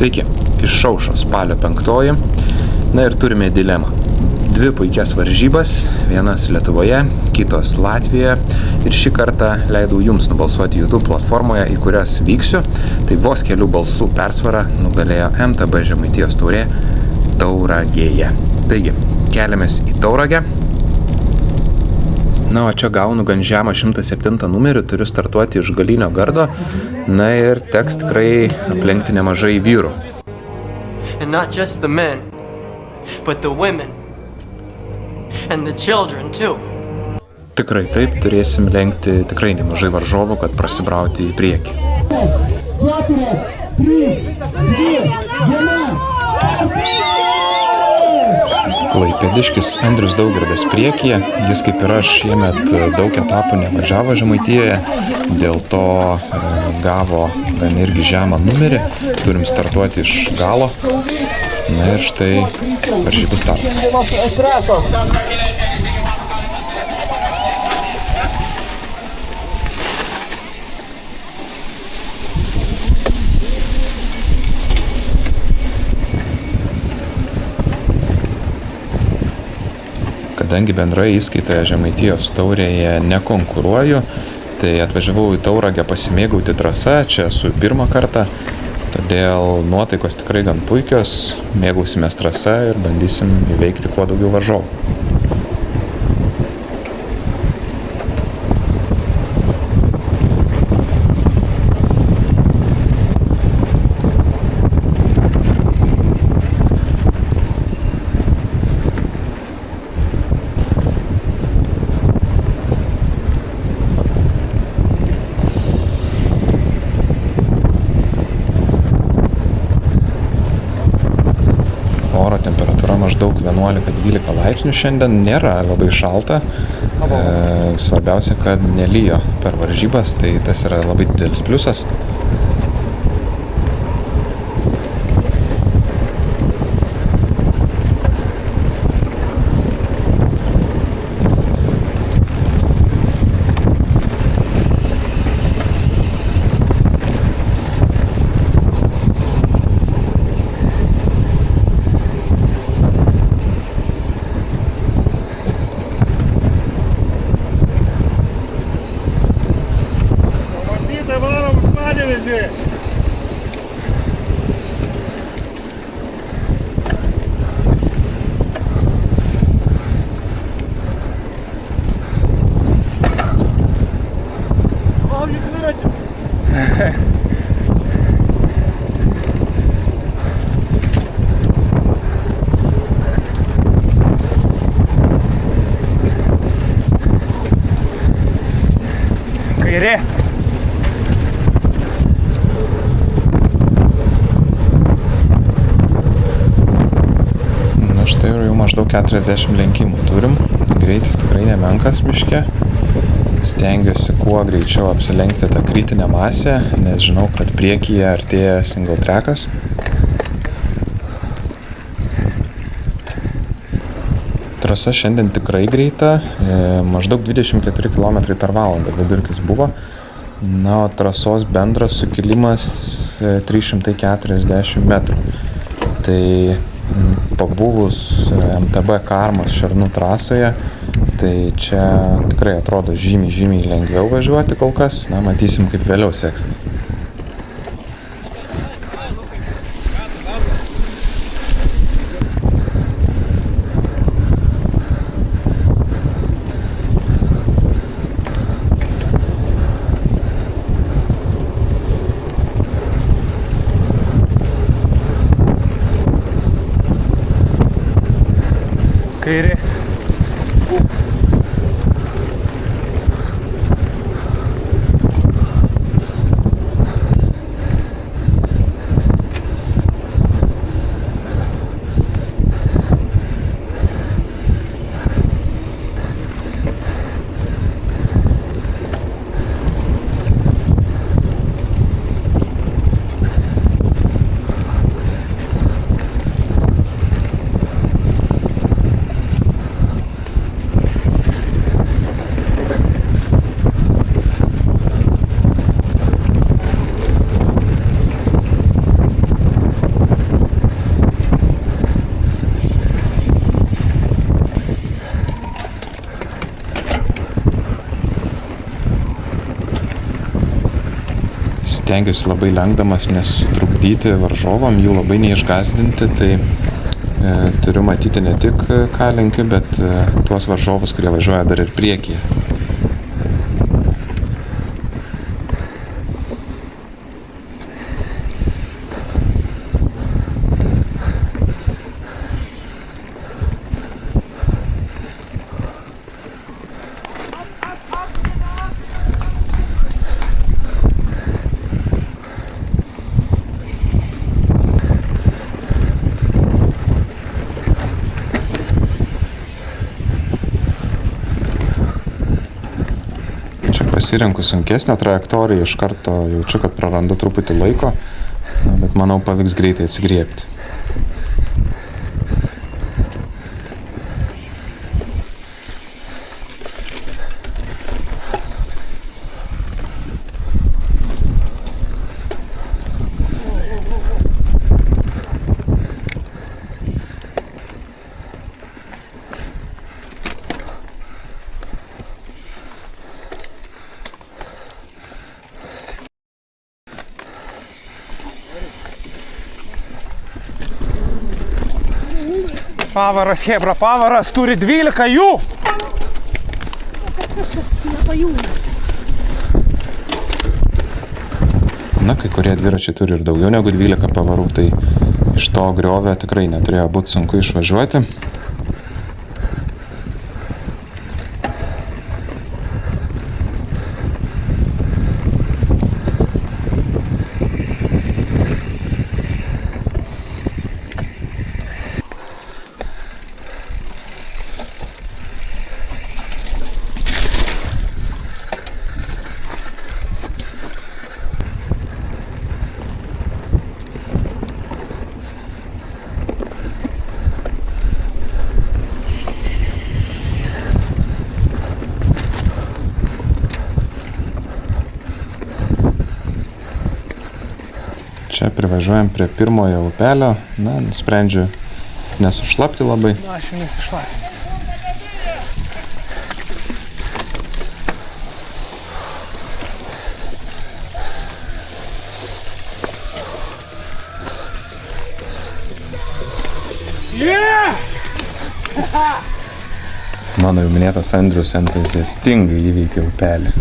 Sveiki, išaušo spalio 5. Na ir turime dilemą. Dvi puikias varžybas, vienas Lietuvoje, kitos Latvijoje. Ir šį kartą leidau jums nubalsuoti YouTube platformoje, į kurias vyksiu. Tai vos kelių balsų persvara nugalėjo MTB Žemaitijos taurė Tauragėje. Taigi, keliamės į Tauragę. Na, o čia gaunu gan žemą 107 numerį, turiu startuoti iš galinio gardo. Na ir teks tikrai aplenkti nemažai vyrų. And not just the men, but the women and the children too. Tikrai taip, turėsim lenkti tikrai nemažai varžovų, kad prasibrauti į priekį. 4, 3, 2, 1. Klaipėdiškis Andrius Daugirdas priekyje, jis kaip ir aš šiemet daug etapų nevažiavo Žemaitijoje, dėl to gavo gan irgi žemą numerį, turim startuoti iš galo. Na ir štai varžybų startas. Kadangi bendroje įskaitoje Žemaitijos taurėje nekonkuruoju, tai atvažiavau į Tauragę pasimėgauti trasa, čia esu pirmą kartą, todėl nuotaikos tikrai gan puikios, mėgausimės trasa ir bandysim įveikti kuo daugiau varžovų. Oro temperatūra maždaug 11-12 laipsnių šiandien, nėra labai šalta. Svarbiausia, kad nelijo per varžybas, tai tas yra labai didelis pliusas. Kairė. Na štai jau maždaug 40 lenkimų turim. Greitis tikrai nemenkas miške. Stengiuosi kuo greičiau apsilenkti tą kritinę masę, nes žinau, kad priekyje artėja single trackas. Trasa šiandien tikrai greita, maždaug 24 km per valandą vidurkis buvo. Na, o trasos bendras sukilimas 340 metrų. Tai pabuvus MTB Karmos Šernų trasoje, tai čia tikrai atrodo žymiai lengviau važiuoti kol kas. Na, matysim, kaip vėliau seksis. Kairė. stengiuosi labai lenkdamas nesutrukdyti varžovam, jų labai neišgazdinti, tai turiu matyti ne tik ką lenkiu, bet tuos varžovus, kurie važiuoja dar ir priekyje. Pasirenku sunkesnę trajektoriją, iš karto jaučiu, kad prarandu truputį laiko, bet manau pavyks greitai atsigriebti. Pavaras, hebra, pavaras turi 12 jų. Na, kai kurie dviračiai turi ir daugiau negu 12 pavarų, tai iš to griovio tikrai neturėjo būti sunku išvažiuoti. Čia privažiuojam prie pirmojo upelio, na, nusprendžiu nesušlapti labai. Na, aš jau nesišlapinsiu. Mano jau minėtas Andrius entuziastingai įveikė upelį.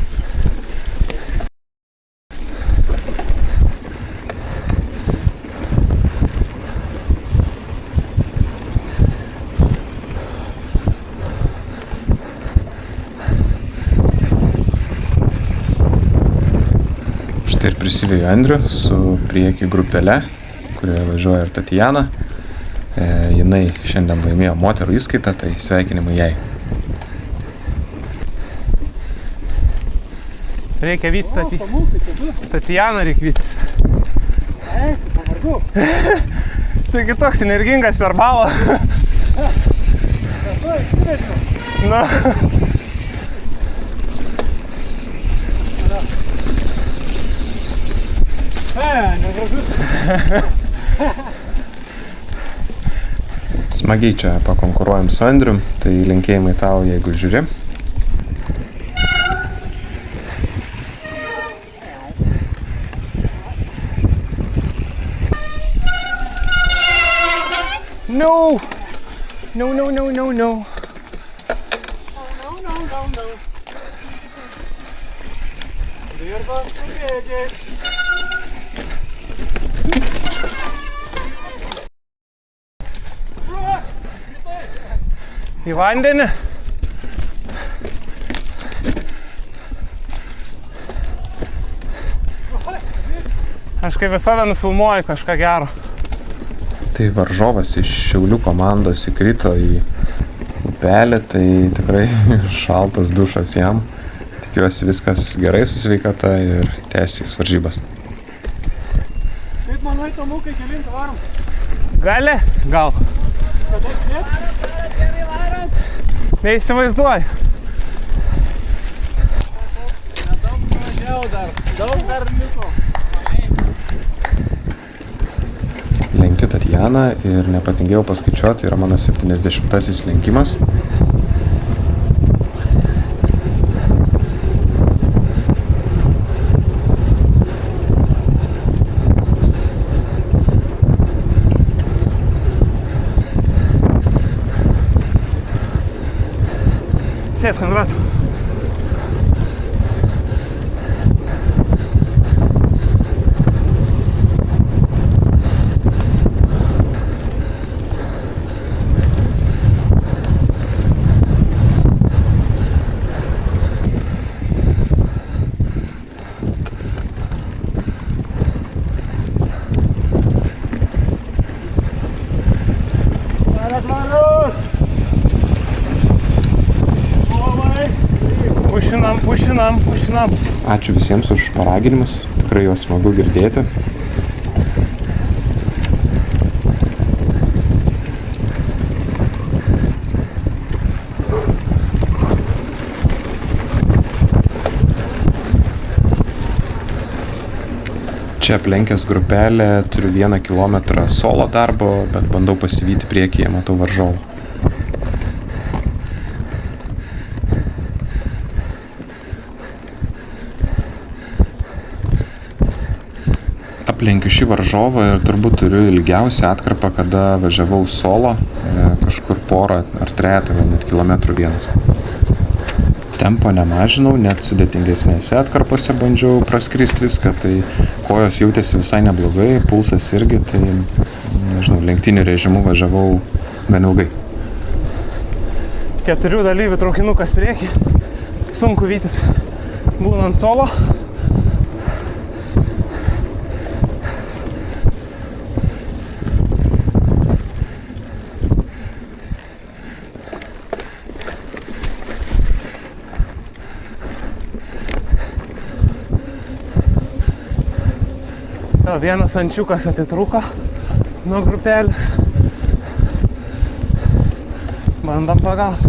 Štai ir prisivėjau Andrių su priekį grupele, kurioje važiuoja ir Tatjana. Jinai šiandien laimėjo moterų įskaitą, tai sveikinimai jai. Reikia vytis Tatjaną, reikia vytis. Taigi toks energingas per balą. Na. Smagiai čia pakonkuruojam su Andrium, tai linkėjimai tau, jeigu žiūri. No! No, no, no, no, no. Į vandenį. Aš kaip visada nufilmuoju kažką gero. Tai varžovas iš Šiaulių komandos įkrito į upelį, tai tikrai šaltas dušas jam. Tikiuosi viskas gerai su sveikata ir tęsis varžybas. Kaip manai, Tomukai, kelintą varom? Gali? Gal. Kada sėt? Neįsivaizduoju. Nedaug mažiau dar. Daug dar liko. Lenkiu Tatjaną ir nepatingėjau paskaičiuoti, yra mano 70-asis lenkimas. sėsk ant ratų. Pušinam. Ačiū visiems už paraginimus, tikrai juos smagu girdėti. Čia aplenkęs grupelę, turiu 1 kilometrą solo darbo, bet bandau pasivyti priekyje, matau varžovų. Aplenkiu šį varžovą ir turbūt turiu ilgiausią atkarpą, kada važiavau solo, kažkur porą ar 3, gal net kilometrų 1. Tempo nemažinau, net sudėtingesnėse atkarpose bandžiau praskristi viską, tai kojos jautėsi visai neblogai, pulsas irgi, tai, nežinau, lenktynių režimu važiavau gan ilgai. 4 dalyvių traukinukas prieki, sunku vytis būnant solo. Vienas ančiukas atitrūko nuo grupelės. Bandom pagauti.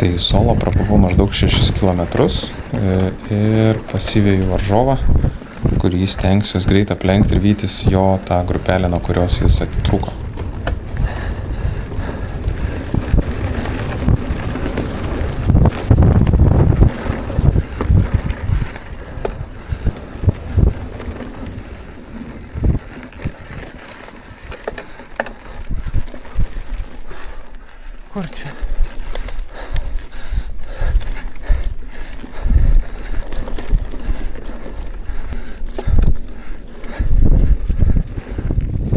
Tai solo prabuvau maždaug 6 kilometrus ir pasivėjau varžovą, kurį stengsiuos greit aplenkti ir vytis jo tą grupelę, nuo kurios jis atitrūko. Kur čia?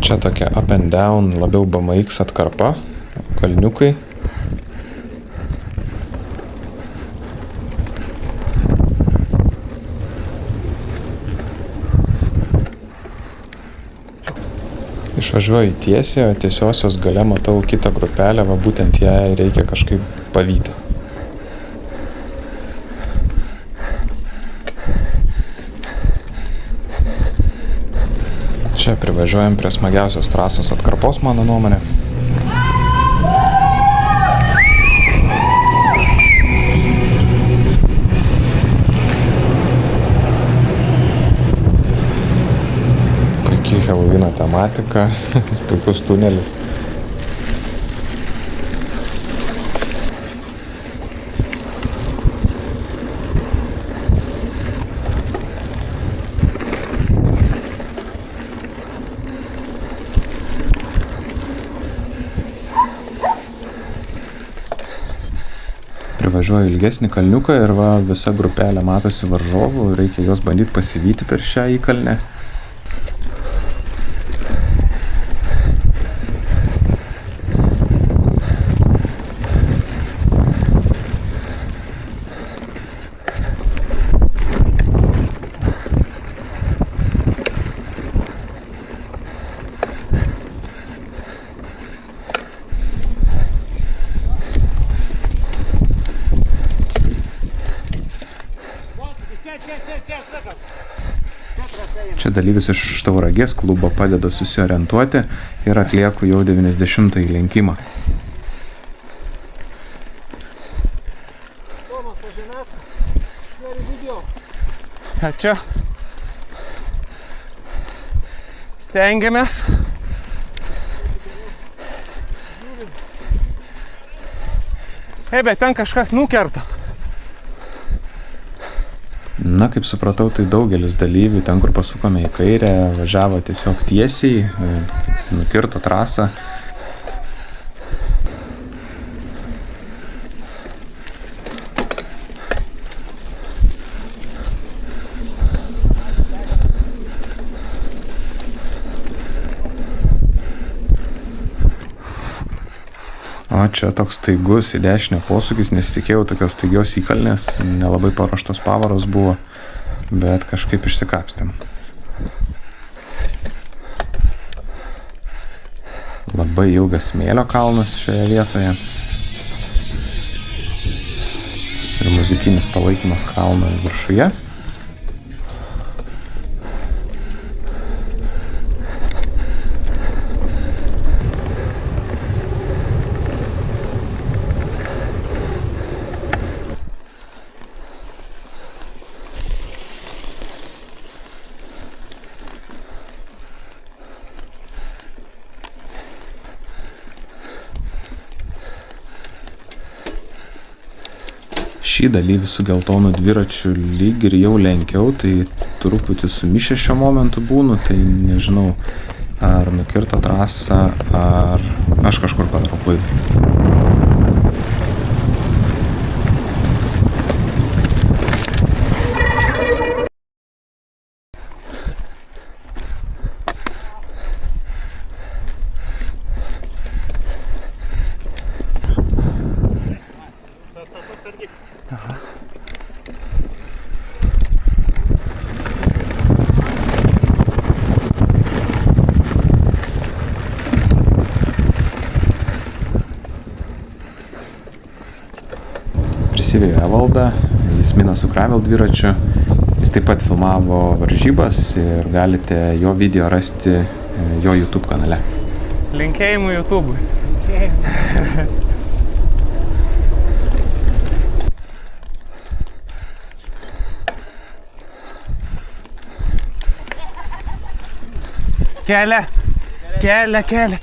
Čia tokia up and down, labiau BMX atkarpa, kalniukai. Išvažiuoju tiesiai, o tiesiosios gale matau kitą grupelę, va būtent ją reikia kažkaip pavyti. Čia privažiuojam prie smagiausios trasos atkarpos, mano nuomonė. Helovino tematika, puikus tunelis. Privažiuoju ilgesnį kalniuką ir va visa grupelė matosi varžovų, reikia juos bandyti pasivyti per šią įkalnę. Čia dalyvis iš Tauragės klubo padeda susiorientuoti ir atlieku jau 90-ąjį lenkimą. Ačiū. Stengiamės. Bet ten kažkas nukerta. Na, kaip supratau, tai daugelis dalyvių ten, kur pasukome į kairę, važiavo tiesiog tiesiai, nukirto trasą. O čia toks staigus į dešinę posūkis, nesitikėjau tokios staigios įkalnės, nelabai paruoštos pavaros buvo, bet kažkaip išsikapstėm. Labai ilgas smėlio kalnas šioje vietoje. Ir muzikinis palaikymas kalno viršuje. Šį dalyvį su geltonu dviračiu lyg ir jau lenkiau, tai truputį sumišę šio momentu būnu, tai nežinau, ar nukirto trasą, ar aš kažkur padarau klaidą. Prisivėjo Evaldą, jis mina su gravel dviračiu, jis taip pat filmavo varžybas ir galite jo video rasti jo YouTube kanale. Linkėjimų YouTube'ui. Kelia, kelia, kelia.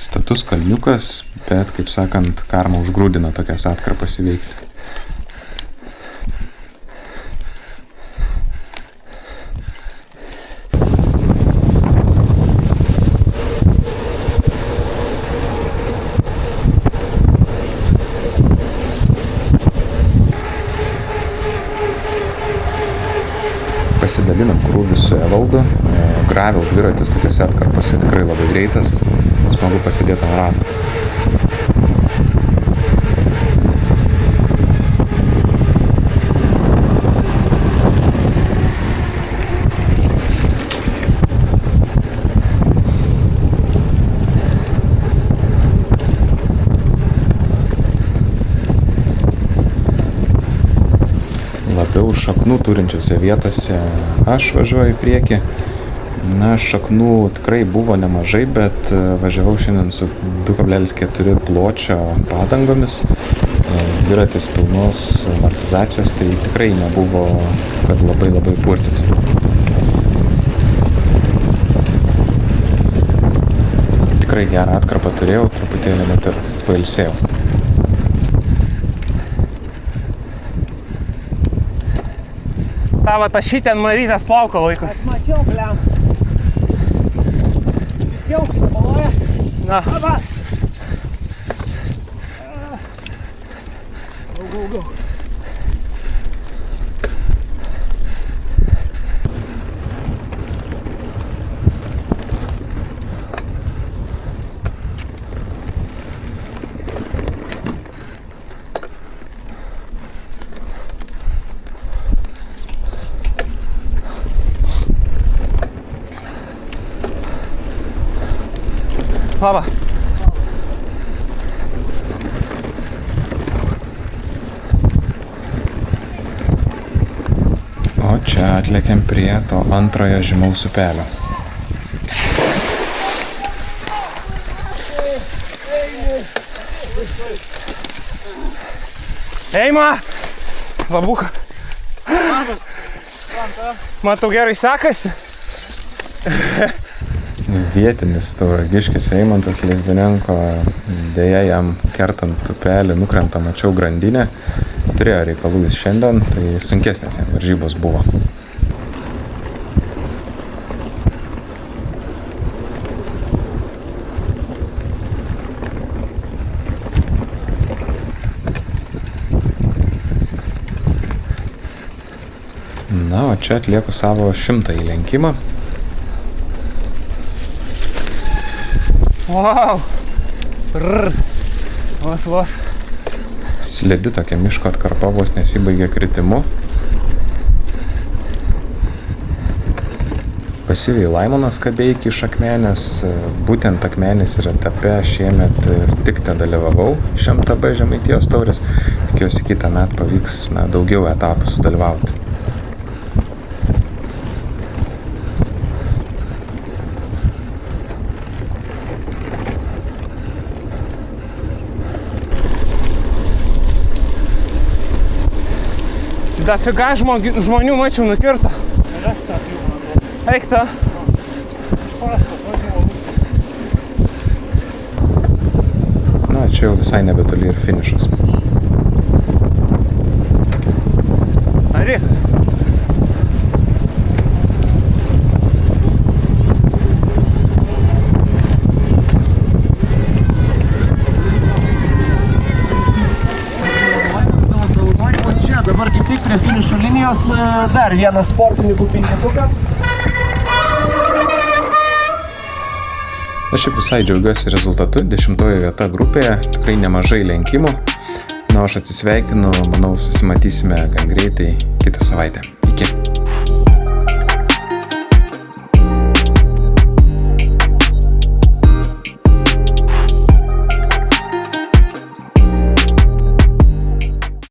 Status kalniukas, bet, kaip sakant, karma užgrūdina tokias atkarpas įveikti. Pasidalinam krūvį su Evaldu. Gravel dviratis tokiose atkarpose tikrai labai greitas. Smagu pasidėti ant ratų. Labiau šaknų turinčiose vietose aš važiuoju į priekį. Na, šaknų tikrai buvo nemažai, bet važiavau šiandien su 2,4 pločio padangomis. Dviratis pilnos amortizacijos, tai tikrai nebuvo, kad labai purtytų. Tikrai gerą atkarpą turėjau, truputėlį net ir pailsėjau. Tavo tašytė ant Marytės plauko laikos. Mačiau, bliam. Jau, paloja. Na. Aba. Go. Laba. O čia atlėkėm prie to antrojo žymaus upelio. Eima! Labuka. Matau, gerai sekasi. Vietinis Tauragiškis Eimantas Litvinenko, dėja jam kertant upelį nukrenta, mačiau grandinę. Turėjo reikalų jis šiandien, tai sunkesnės jam varžybos buvo. Na, o čia atlieku savo 100-ąjį lenkimą. Wow! Vos. Slidi tokia miško atkarpa vos nesibaigė kritimu. Pasyviai Laimonas Kabeikį iš Akmenės. Būtent Akmenės ir etape šiemet ir tik te dalyvavau iš MTB Žemaitijos taurės. Tikiuosi kitą metą pavyks daugiau etapų sudalyvauti. Dafiga žmonių mačiau nukirto. Ir aš tą filmą. Eik ta. Na, čia jau visai nebetoli ir finišas. Ari. Dabar kaip tik prie finišo linijos dar vienas sportininkų penketukas. Aš šiaip visai džiaugiuosi rezultatu, 10-oji vieta grupėje, tikrai nemažai lenkimų. Na, aš atsisveikinu, manau, susimatysime gan greitai kitą savaitę.